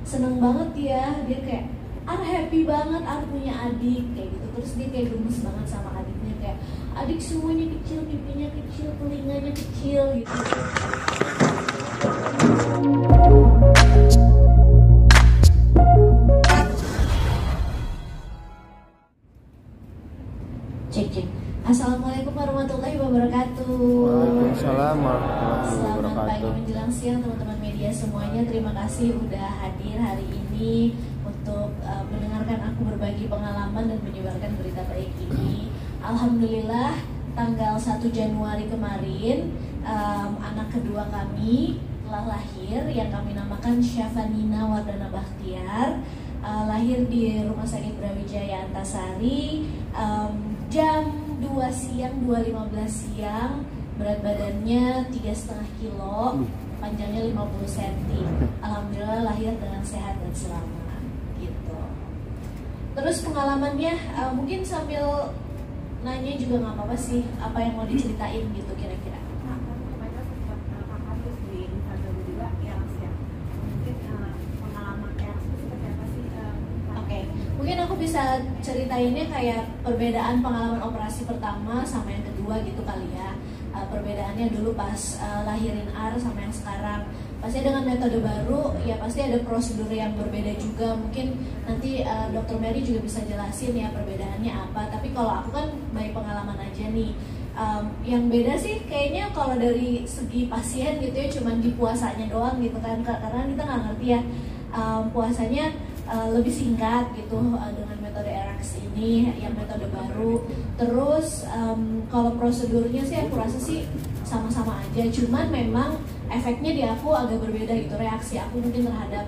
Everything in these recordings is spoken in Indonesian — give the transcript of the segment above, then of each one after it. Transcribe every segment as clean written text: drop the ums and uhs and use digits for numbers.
seneng banget dia kayak happy banget punya adik kayak gitu. Terus dia kayak gemes banget sama adiknya, kayak adik semuanya kecil, pipinya kecil, telinganya kecil gitu. Cek. Assalamualaikum warahmatullahi wabarakatuh. Waalaikumsalam warahmatullahi Selamat wabarakatuh. pagi menjelang siang teman-teman media semuanya. Terima kasih udah hadir hari ini untuk mendengarkan aku berbagi pengalaman dan menyebarkan berita baik ini. Alhamdulillah tanggal 1 Januari kemarin anak kedua kami telah lahir yang kami namakan Syafanina Wardana Bakhtiar. Lahir di Rumah Sakit Brawijaya Antasari jam 2 siang, 2.15 siang. Berat badannya 3,5 kilo, panjangnya 50 cm. Alhamdulillah lahir dengan sehat dan selamat gitu. Terus pengalamannya mungkin sambil nanya juga nggak apa-apa sih, apa yang mau diceritain gitu kira-kira. Mungkin aku bisa ceritainnya kayak perbedaan pengalaman operasi pertama sama yang kedua gitu kali ya. Perbedaannya dulu pas lahirin Ar sama yang sekarang. Pasti dengan metode baru, ya pasti ada prosedur yang berbeda juga. Mungkin nanti Dr. Mary juga bisa jelasin ya perbedaannya apa. Tapi kalau aku kan baik pengalaman aja nih. Yang beda sih kayaknya kalau dari segi pasien gitu ya, cuman di puasanya doang gitu kan. Karena kita nggak ngerti ya puasanya lebih singkat gitu dengan metode RX ini yang metode baru. Terus kalau prosedurnya sih aku rasa sih sama-sama aja, cuman memang efeknya di aku agak berbeda gitu, reaksi aku mungkin terhadap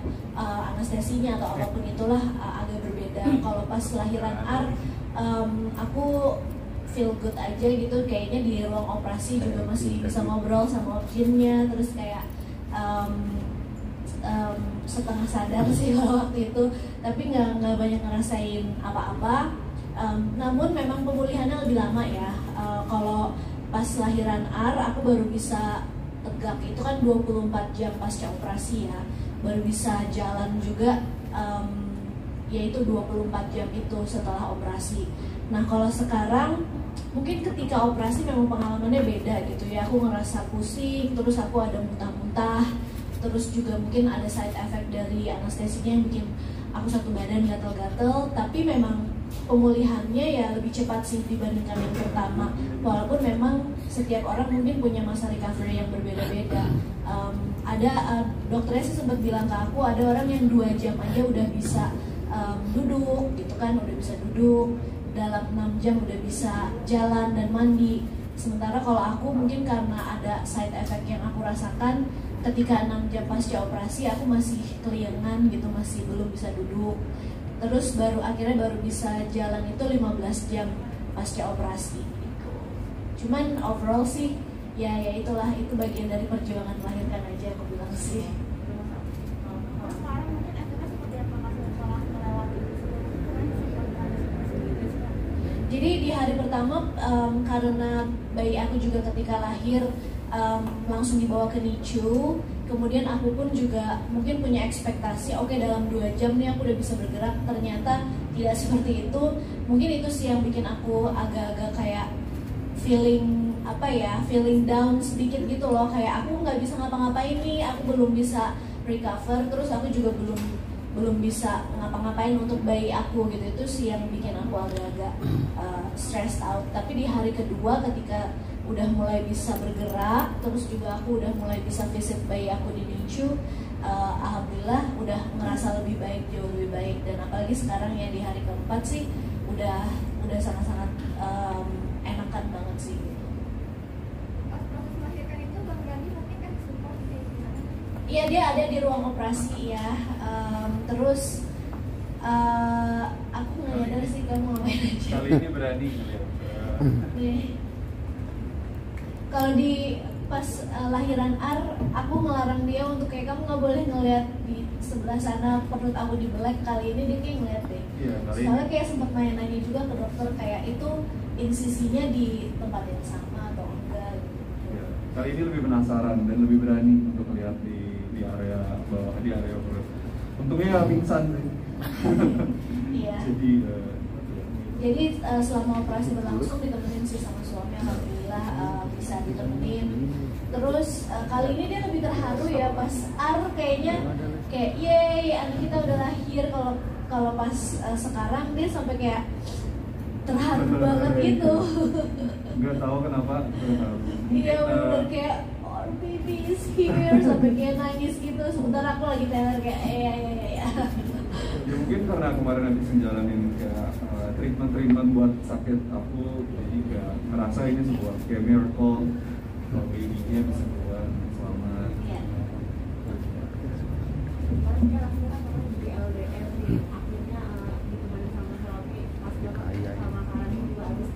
anestesinya atau apapun itulah agak berbeda. Kalau pas lahiran Ar aku feel good aja gitu, kayaknya di ruang operasi juga masih bisa ngobrol sama objinnya, terus kayak setengah sadar sih waktu itu, tapi nggak banyak ngerasain apa-apa. Namun memang pemulihannya lebih lama ya. Kalau pas lahiran Ar aku baru bisa tegak itu kan 24 jam pasca operasi ya, baru bisa jalan juga yaitu 24 jam itu setelah operasi. Nah kalau sekarang mungkin ketika operasi memang pengalamannya beda gitu ya. Aku ngerasa pusing, terus aku ada muntah-muntah, terus juga mungkin ada side effect dari anestesinya yang bikin aku satu badan gatel-gatel. Tapi memang pemulihannya ya lebih cepat sih dibandingkan yang pertama. Walaupun memang setiap orang mungkin punya masa recovery yang berbeda-beda. Ada dokternya sih sempat bilang ke aku, ada orang yang 2 jam aja udah bisa duduk gitu kan, udah bisa duduk, dalam 6 jam udah bisa jalan dan mandi. Sementara kalau aku mungkin karena ada side effect yang aku rasakan, ketika 6 jam pasca operasi aku masih keliengan gitu, masih belum bisa duduk. Terus akhirnya baru bisa jalan itu 15 jam pasca operasi gitu. Cuman overall sih ya itulah, itu bagian dari perjuangan melahirkan aja aku bilang sih. Jadi di hari pertama karena bayi aku juga ketika lahir langsung dibawa ke NICU, kemudian aku pun juga mungkin punya ekspektasi oke, dalam 2 jam nih aku udah bisa bergerak. Ternyata tidak seperti itu. Mungkin itu sih yang bikin aku agak-agak kayak feeling down sedikit gitu loh, kayak aku nggak bisa ngapa-ngapain nih, aku belum bisa recover, terus aku juga belum bisa ngapa-ngapain untuk bayi aku gitu. Itu sih yang bikin aku agak-agak stressed out. Tapi di hari kedua ketika udah mulai bisa bergerak, terus juga aku udah mulai bisa visit bayi aku di NICU, alhamdulillah udah ngerasa lebih baik, jauh lebih baik. Dan apalagi sekarang ya di hari keempat sih udah sangat-sangat enakan banget sih. Iya, dia ada di ruang operasi ya. Terus aku nggak nyadar sih kamu ngapain aja. Kali ini berani ngeliat. Kalau di pas lahiran Ar, aku ngelarang dia untuk kayak kamu nggak boleh ngeliat di sebelah sana, perut aku dibelek. Kali ini dia kayak ngeliat deh. Iya, Soalnya kayak sempat nanya-nanya juga ke dokter kayak itu insisinya di tempat yang sama atau enggak. Iya. Kali ini lebih penasaran dan lebih berani untuk melihat di area bawah, di area perut. Untungnya pingsan sih. Iya. Jadi selama operasi berlangsung ditemenin sih sama suami, alhamdulillah bisa ditemenin. Terus kali ini dia lebih terharu ya pas kayaknya kayak yeay anak kita udah lahir. Kalau pas sekarang dia sampai kayak terharu banget gitu. Nggak tahu kenapa terharu. Iya bener kayak our baby is here sampai kayak nangis gitu. Sementara aku lagi teler kayak ya. Ya mungkin karena kemarin habis menjalanin kayak treatment buat sakit aku, jadi kayak ngerasa ini sebuah kayak miracle kalau baby-nya bisa keluar selamat. Iya. Kemarin kan aku kan pernah di LDR nih, akhirnya ditemani sama suami pas dia sama Karani juga habis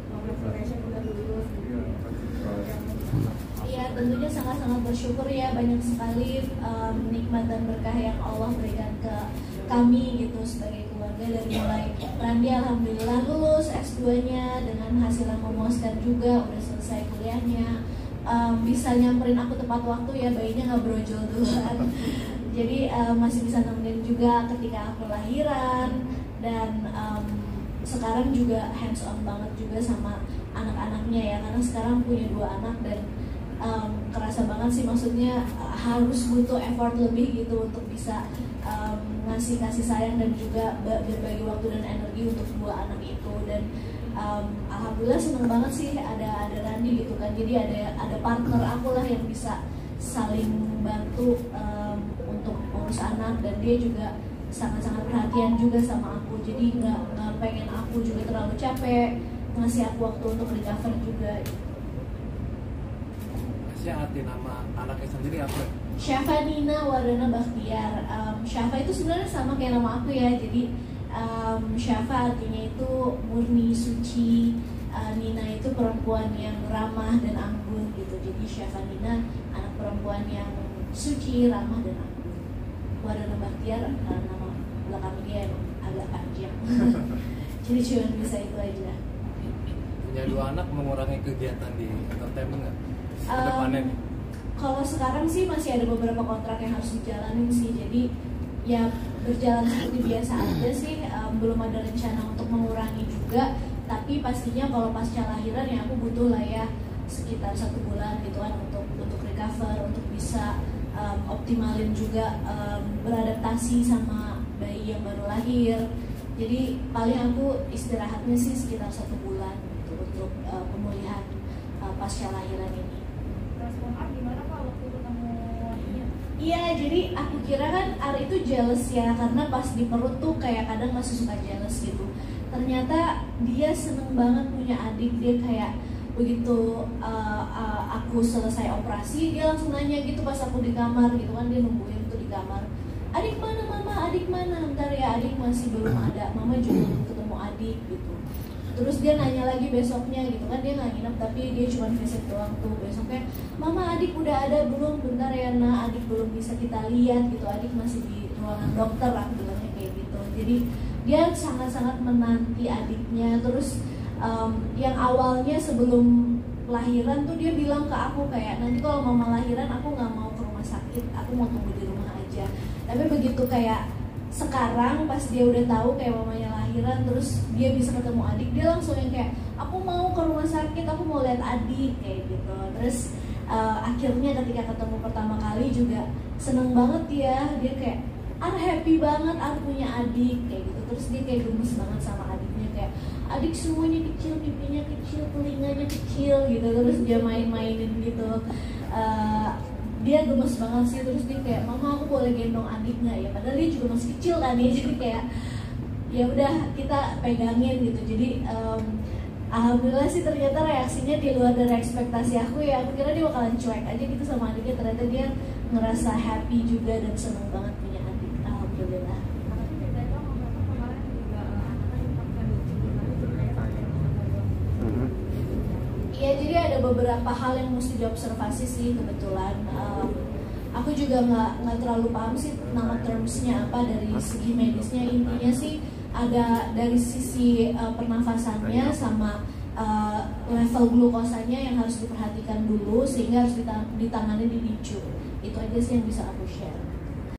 congratulations udah lulus gitu. Iya, tentunya sangat-sangat bersyukur ya, banyak sekali nikmat dan berkah yang Allah berikan ke kami gitu sebagai keluarga. Dari mulai Randi alhamdulillah lulus S2-nya dengan hasil yang memuaskan juga, udah selesai kuliahnya, bisa nyamperin aku tepat waktu ya, bayinya nggak brojol duluan. Jadi masih bisa nemenin juga ketika aku lahiran, dan sekarang juga hands on banget juga sama anak-anaknya ya, karena sekarang punya 2 anak dan kerasa banget sih, maksudnya harus butuh effort lebih gitu untuk bisa ngasih kasih sayang dan juga berbagi waktu dan energi untuk 2 anak itu. Dan alhamdulillah seneng banget sih ada Randi gitu kan, jadi ada partner aku lah yang bisa saling bantu untuk urus anak, dan dia juga sangat-sangat perhatian juga sama aku, jadi nggak pengen aku juga terlalu capek, ngasih aku waktu untuk recover juga. Arti nama anaknya sendiri apa? Syafa Nina Wardana Bakhtiar. Syafa itu sebenarnya sama kayak nama aku ya, jadi Syafa artinya itu murni, suci, Nina itu perempuan yang ramah dan anggun gitu. Jadi Syafa Nina anak perempuan yang suci, ramah dan anggun. Wardana Bakhtiar nama belakang dia emang agak panjang. Jadi cuma bisa itu aja. Punya 2 anak mengurangi kegiatan di entertainment nggak? Kedepannya nih? Kalau sekarang sih masih ada beberapa kontrak yang harus dijalanin sih, jadi ya berjalan seperti biasa aja sih, belum ada rencana untuk mengurangi juga, tapi pastinya kalau pasca lahiran ya aku butuh lah ya sekitar 1 bulan gitu kan untuk recover, untuk bisa optimalin juga beradaptasi sama bayi yang baru lahir. Jadi paling aku istirahatnya sih sekitar 1 bulan gitu untuk pemulihan pasca lahiran ini. Respon Ar gimana Pak waktu ketemu Ar-nya? Iya, jadi aku kira kan Ar itu jealous ya, karena pas di perut tuh kayak kadang masih suka jealous gitu. Ternyata dia seneng banget punya adik. Dia kayak begitu aku selesai operasi, dia langsung nanya gitu pas aku di kamar gitu kan, dia nungguin tuh di kamar. Adik mana mama, adik mana? Bentar ya, adik masih belum ada, mama juga belum ketemu adik gitu. Terus dia nanya lagi besoknya gitu kan, dia nggak nginep tapi dia cuma visit doang tuh. Besoknya, mama adik udah ada belum? Bentar ya nak, adik belum bisa kita lihat gitu, adik masih di ruangan dokter, aku bilangnya kayak gitu. Jadi dia sangat-sangat menanti adiknya. Terus yang awalnya sebelum lahiran tuh dia bilang ke aku kayak, nanti kalau mama lahiran aku nggak mau ke rumah sakit, aku mau tunggu di rumah aja. Tapi begitu kayak sekarang pas dia udah tahu kayak mamanya lahiran, terus dia bisa ketemu adik, dia langsung yang kayak, aku mau ke rumah sakit, aku mau lihat adik kayak gitu. Terus akhirnya ketika ketemu pertama kali juga seneng banget dia kayak, Ar happy banget Ar punya adik kayak gitu. Terus dia kayak gemes banget sama adiknya, kayak adik semuanya kecil, pipinya kecil, telinganya kecil gitu. Terus dia main-mainin gitu. Dia gemes banget sih. Terus dia kayak, mama aku boleh gendong adik nggak ya? Padahal dia juga masih kecil kan ya. Jadi kayak ya udah kita pegangin gitu. Jadi alhamdulillah sih ternyata reaksinya di luar dari ekspektasi aku ya. Aku kira dia bakalan cuek aja gitu sama adiknya. Ternyata dia ngerasa happy juga dan seneng banget punya adik. Alhamdulillah. Tapi beda itu sama Bapak kemarin juga anaknya dipakai lucu Iya, jadi ada beberapa hal yang mesti diobservasi sih kebetulan. Aku juga nggak terlalu paham sih nama termsnya apa dari segi medisnya. Intinya sih ada dari sisi pernafasannya sama level glukosanya yang harus diperhatikan dulu, sehingga harus ditangani di NICU. Itu aja sih yang bisa aku share.